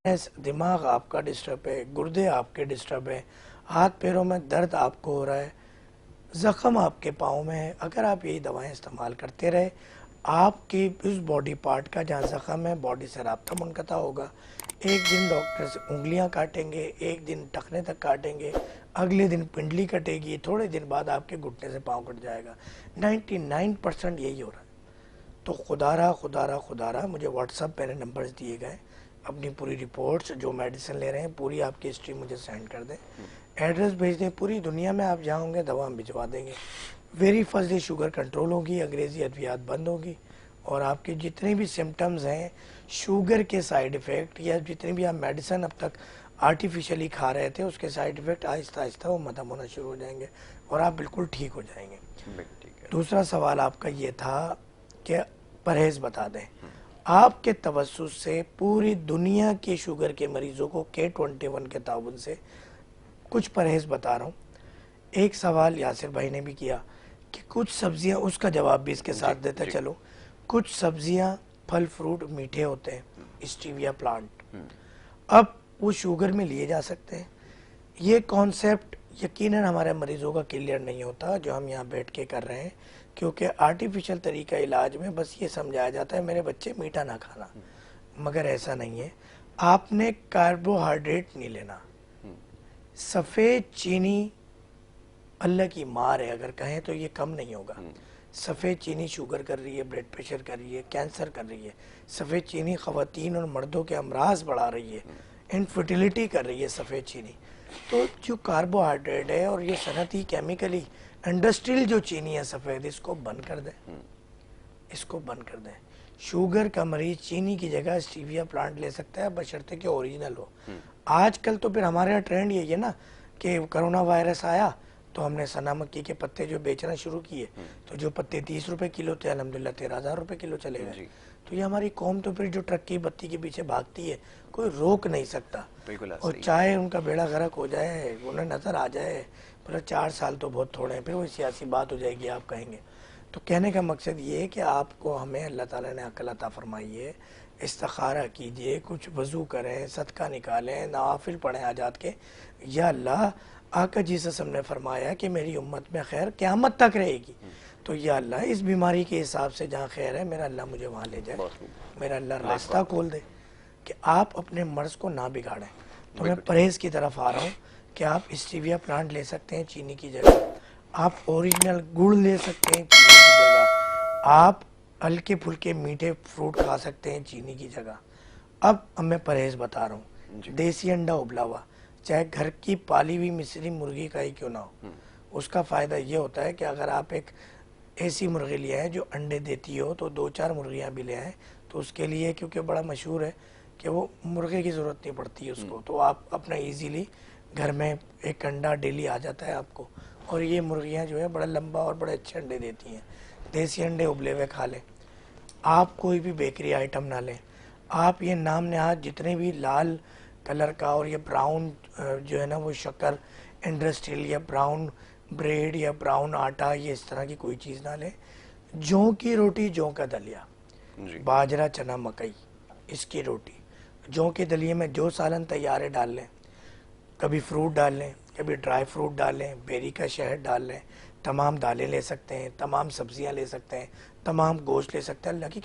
दिमाग आपका डिस्टर्ब है, गुर्दे आपके डिस्टर्ब है, हाथ पैरों में दर्द आपको हो रहा है, ज़ख़म आपके पाँव में है, अगर आप यही दवाएं इस्तेमाल करते रहे, आपकी उस बॉडी पार्ट का जहाँ ज़ख़म है बॉडी से राब्ता मुनक़ता होगा। एक दिन डॉक्टर से उंगलियां काटेंगे, एक दिन टखने तक काटेंगे, अगले दिन पिंडली कटेगी, थोड़े दिन बाद आपके घुटने से पाँव कट जाएगा। 99% यही हो रहा है। तो खुदारा मुझे व्हाट्सअप मेरे नंबर्स दिए गए, अपनी पूरी रिपोर्ट्स जो मेडिसिन ले रहे हैं पूरी आपकी हिस्ट्री मुझे सेंड कर दें, एड्रेस भेज दें, पूरी दुनिया में आप जहाँ होंगे दवा हम भिजवा देंगे। Very first day sugar control होगी, अंग्रेज़ी अद्वियात बंद होगी और आपके जितने भी सिम्टम्स हैं शुगर के साइड इफ़ेक्ट या जितनी भी आप मेडिसिन अब तक आर्टिफिशियली खा रहे थे उसके साइड इफ़ेक्ट आहिस्ता आहिस्ता वो ख़त्म होना शुरू हो जाएंगे और आप बिल्कुल ठीक हो जाएंगे। दूसरा सवाल आपका ये था कि परहेज़ बता दें। आपके तवज्जुह से पूरी दुनिया के शुगर के मरीज़ों को K21 के ताउन से कुछ परहेज़ बता रहा हूँ। एक सवाल यासिर भाई ने भी किया कि कुछ सब्जियां, उसका जवाब भी इसके साथ देते चलो। कुछ सब्जियां, फल फ्रूट मीठे होते हैं, स्टीविया प्लांट, अब वो शुगर में लिए जा सकते हैं। ये कॉन्सेप्ट यकीनन हमारे मरीज़ों का क्लियर नहीं होता जो हम यहाँ बैठ के कर रहे हैं, क्योंकि आर्टिफिशियल तरीका इलाज में बस ये समझाया जाता है मेरे बच्चे मीठा ना खाना, मगर ऐसा नहीं है। आपने कार्बोहाइड्रेट नहीं लेना। सफ़ेद चीनी अल्लाह की मार है, अगर कहें तो ये कम नहीं होगा। सफ़ेद चीनी शुगर कर रही है, ब्लड प्रेशर कर रही है, कैंसर कर रही है। सफ़ेद चीनी ख़वातीन और मर्दों के अमराज बढ़ा रही है, इनफर्टिलिटी कर रही है सफ़ेद चीनी। तो जो कार्बोहाइड्रेट है और ये सनती केमिकली इंडस्ट्रियल जो चीनी है सफ़ेद, इसको बंद कर दें, इसको बंद कर दें। शुगर का मरीज चीनी की जगह स्टीविया प्लांट ले सकता है बशर्ते कि ओरिजिनल हो। आजकल तो फिर हमारे यहाँ ट्रेंड यही है ना कि कोरोना वायरस आया तो हमने सना मक्की के पत्ते जो बेचना शुरू किए, तो जो पत्ते 30 रुपए किलो थे अल्हम्दुलिल्लाह 13,000 रुपए किलो चले गए। तो ये हमारी कौम तो फिर जो ट्रक की बत्ती के पीछे भागती है कोई रोक नहीं सकता। और चाहे उनका बेड़ा गर्क हो जाए, उन्हें नज़र आ जाए, मतलब 4 साल तो बहुत थोड़े हैं, फिर वो सियासी बात हो जाएगी आप कहेंगे। तो कहने का मकसद ये है कि आपको हमें अल्लाह ताला ने अक्ल अता फरमाई है, इस्तिखारा कीजिए, कुछ वज़ू करें, सदका निकालें, नवाफिल पढ़ें आजाद के। या अल्लाह, आका जीसस ने फरमाया कि मेरी उम्मत में खैर क़यामत तक रहेगी, तो या अल्लाह इस बीमारी के हिसाब से जहाँ खैर है मेरा अल्लाह मुझे वहाँ ले जाए, मेरा अल्लाह रास्ता खोल दे कि आप अपने मर्ज़ को ना बिगाड़ें। तो मैं परहेज़ की तरफ आ रहा हूँ कि आप स्टीविया प्लांट ले सकते हैं चीनी की जगह, आप ओरिजिनल गुड़ ले सकते हैं चीनी की जगह, आप हल्के फुल्के मीठे फ्रूट खा सकते हैं चीनी की जगह। अब मैं परहेज़ बता रहा हूँ। देसी अंडा उबला हुआ, चाहे घर की पाली हुई मिस्री मुर्गी का ही क्यों ना हो, उसका फ़ायदा ये होता है कि अगर आप एक ऐसी मुर्गी ले आए जो अंडे देती हो तो 2-4 मुर्गियाँ भी ले आए, तो उसके लिए क्योंकि बड़ा मशहूर है कि वो मुर्गे की ज़रूरत नहीं पड़ती है उसको, तो आप अपना इजीली घर में एक अंडा डेली आ जाता है आपको। और ये मुर्गियाँ जो है बड़ा लंबा और बड़े अच्छे अंडे देती हैं। देसी अंडे उबले हुए खा लें। आप कोई भी बेकरी आइटम ना लें। आप ये नाम नहाद जितने भी लाल कलर का और ये ब्राउन जो है ना वो शक्कर इंडस्ट्रियल या ब्राउन ब्रेड या ब्राउन आटा, ये इस तरह की कोई चीज़ ना लें। जौ की रोटी, जौ का दलिया, बाजरा चना मकई, इसकी रोटी, जौ के दलिए में जो सालन तैयार है डाल लें, कभी फ्रूट डाल लें, कभी ड्राई फ्रूट डाल लें, बेरी का शहद डाल लें, तमाम दालें ले सकते हैं, तमाम सब्जियां ले सकते हैं, तमाम गोश्त ले सकते हैं। अल्लाह की